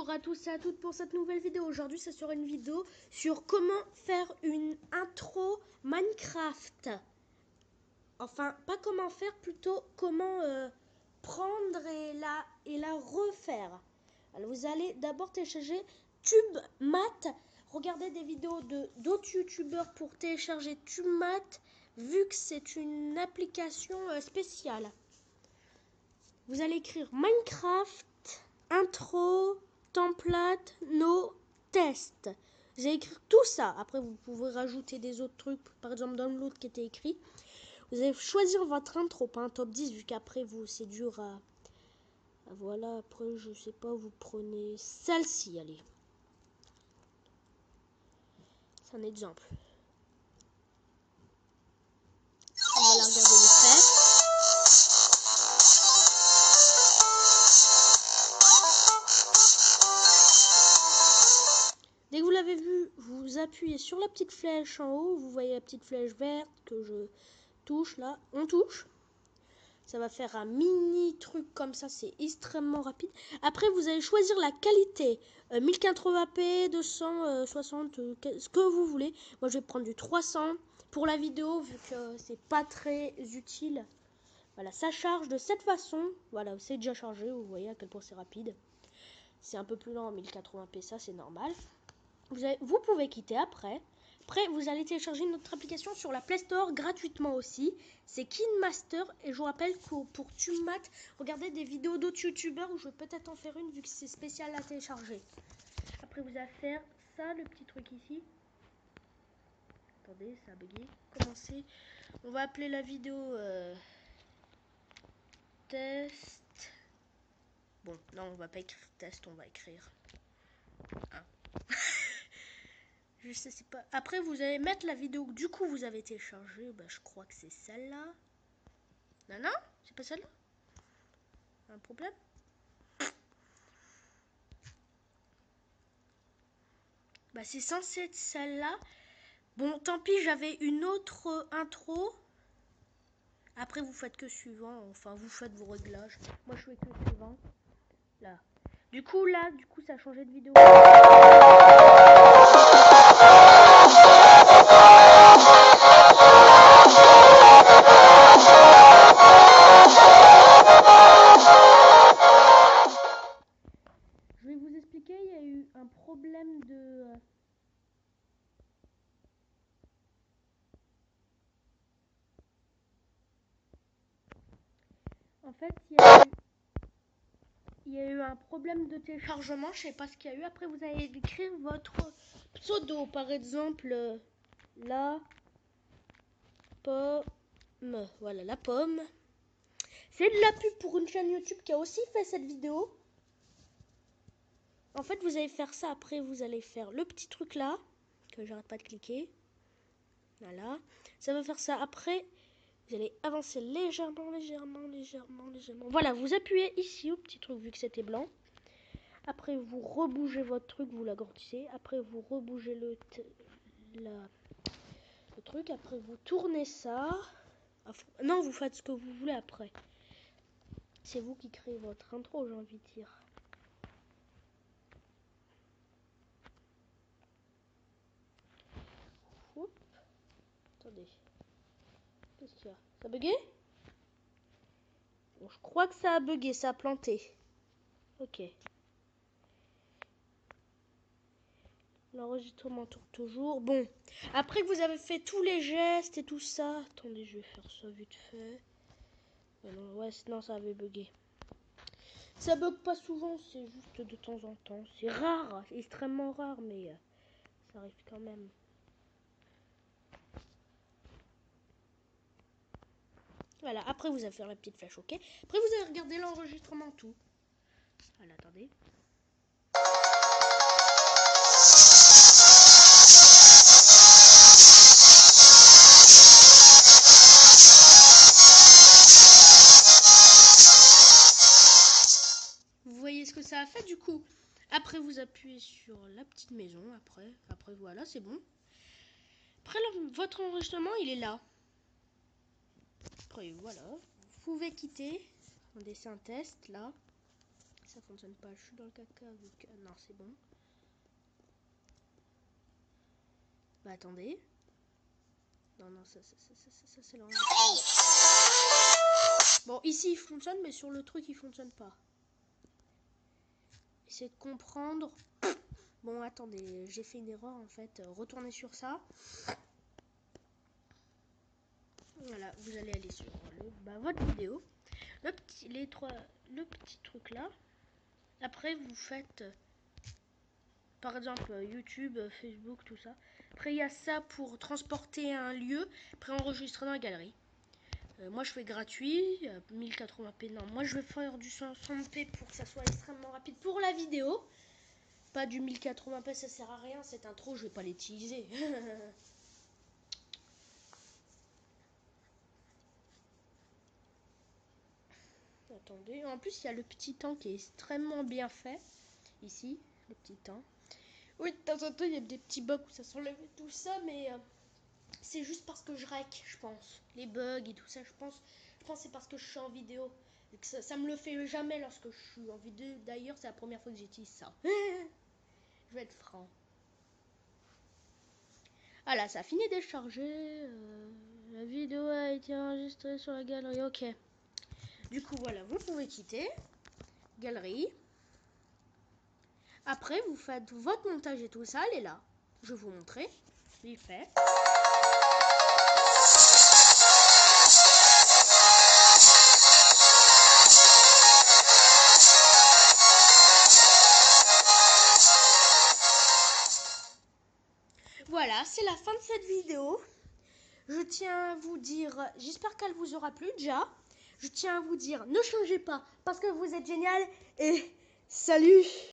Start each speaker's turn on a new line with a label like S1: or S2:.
S1: Bonjour à tous et à toutes pour cette nouvelle vidéo. Aujourd'hui, ce sera une vidéo sur comment faire une intro Minecraft. Enfin, pas comment faire, plutôt comment prendre et la refaire. Alors, vous allez d'abord télécharger TubeMat. Regardez des vidéos d'autres youtubeurs pour télécharger TubeMat, vu que c'est une application spéciale. Vous allez écrire Minecraft intro template no test. Vous allez écrire tout ça. Après, vous pouvez rajouter des autres trucs, par exemple dans l'autre qui était écrit. Vous allez choisir votre intro, pas un top 10, vu qu'après vous c'est dur à voilà. Après, je sais pas, vous prenez celle-ci, allez. C'est un exemple. On va la regarder vite fait. Dès que vous l'avez vu, vous appuyez sur la petite flèche en haut. Vous voyez la petite flèche verte que je touche là. On touche. Ça va faire un mini truc comme ça. C'est extrêmement rapide. Après, vous allez choisir la qualité. 1080p, 260, ce que vous voulez. Moi, je vais prendre du 300 pour la vidéo vu que c'est pas très utile. Voilà, ça charge de cette façon. Voilà, c'est déjà chargé. Vous voyez à quel point c'est rapide. C'est un peu plus lent en 1080p, ça c'est normal. Vous pouvez quitter après. Après, vous allez télécharger notre application sur la Play Store gratuitement aussi. C'est KineMaster. Et je vous rappelle que pour TubeMat, regardez des vidéos d'autres youtubeurs où je vais peut-être en faire une vu que c'est spécial à télécharger. Après, vous allez faire ça, le petit truc ici. Attendez, ça a bugué. Commencer. On va appeler la vidéo test. Bon, non, on va pas écrire test, on va écrire 1. Je sais pas. Après, vous allez mettre la vidéo que du coup vous avez téléchargée. Bah, je crois que c'est celle-là. Non, non, c'est pas celle-là. Un problème? Bah, c'est censé être celle-là. Bon, tant pis, j'avais une autre intro. Après, vous faites que suivant. Enfin, vous faites vos réglages. Moi, je fais que suivant. Là. Du coup, ça a changé de vidéo. Je vais vous expliquer, il y a eu un problème de... En fait, il y a eu un problème de téléchargement, je sais pas ce qu'il y a eu. Après, vous allez écrire votre pseudo, par exemple, la pomme. Voilà, la pomme. C'est de la pub pour une chaîne YouTube qui a aussi fait cette vidéo. En fait, vous allez faire ça. Après, vous allez faire le petit truc là, que j'arrête pas de cliquer. Voilà. Ça va faire ça. Après, vous allez avancer légèrement. Voilà, vous appuyez ici au petit truc vu que c'était blanc. Après, vous rebougez votre truc, vous l'agrandissez. Après, vous rebougez le truc. Après, vous tournez ça. Non, vous faites ce que vous voulez après. C'est vous qui créez votre intro, j'ai envie de dire. Oups. Attendez. Qu'est-ce qu'il y a? Ça a bugué? Bon, je crois que ça a bugué, ça a planté. Ok. L'enregistrement tourne toujours. Bon, après que vous avez fait tous les gestes et tout ça. Attendez, je vais faire ça vite fait. Non, ouais, non, ça avait bugué. Ça bug pas souvent, c'est juste de temps en temps. C'est rare, extrêmement rare, mais ça arrive quand même. Voilà, après vous allez faire la petite flèche, ok. Après vous allez regarder l'enregistrement tout. Voilà, attendez. Vous voyez ce que ça a fait du coup. Après vous appuyez sur la petite maison, après voilà, c'est bon. Après votre enregistrement, il est là. Après voilà, vous pouvez quitter. Attendez, c'est un test là. Ça fonctionne pas. Je suis dans le caca vu que... Non, c'est bon. Bah attendez. Non, ça c'est l'envers. Bon, ici il fonctionne, mais sur le truc il fonctionne pas. Essayez de comprendre. Bon, attendez, j'ai fait une erreur en fait. Retournez sur ça. Voilà, vous allez aller sur votre vidéo. Le petit truc là. Après, vous faites par exemple YouTube, Facebook, tout ça. Après, il y a ça pour transporter un lieu, après enregistrer dans la galerie. Moi, je fais gratuit, 1080p. Non, moi, je vais faire du 60p pour que ça soit extrêmement rapide pour la vidéo. Pas du 1080p, ça sert à rien. Cette intro, je vais pas l'utiliser. Attendez, en plus, il y a le petit temps qui est extrêmement bien fait. Ici, le petit temps. Oui, de temps en temps, il y a des petits bugs où ça s'enlève et tout ça, mais c'est juste parce que je rec, je pense. Les bugs et tout ça, je pense que c'est parce que je suis en vidéo. Et que ça me le fait jamais lorsque je suis en vidéo. D'ailleurs, c'est la première fois que j'utilise ça. Je vais être franc. Voilà, ça a fini de charger. La vidéo a été enregistrée sur la galerie. Ok. Du coup, voilà, vous pouvez quitter. Galerie. Après, vous faites votre montage et tout ça. Elle est là. Je vais vous montrer. Il fait. Voilà, c'est la fin de cette vidéo. Je tiens à vous dire, j'espère qu'elle vous aura plu déjà. Je tiens à vous dire, ne changez pas parce que vous êtes génial et salut!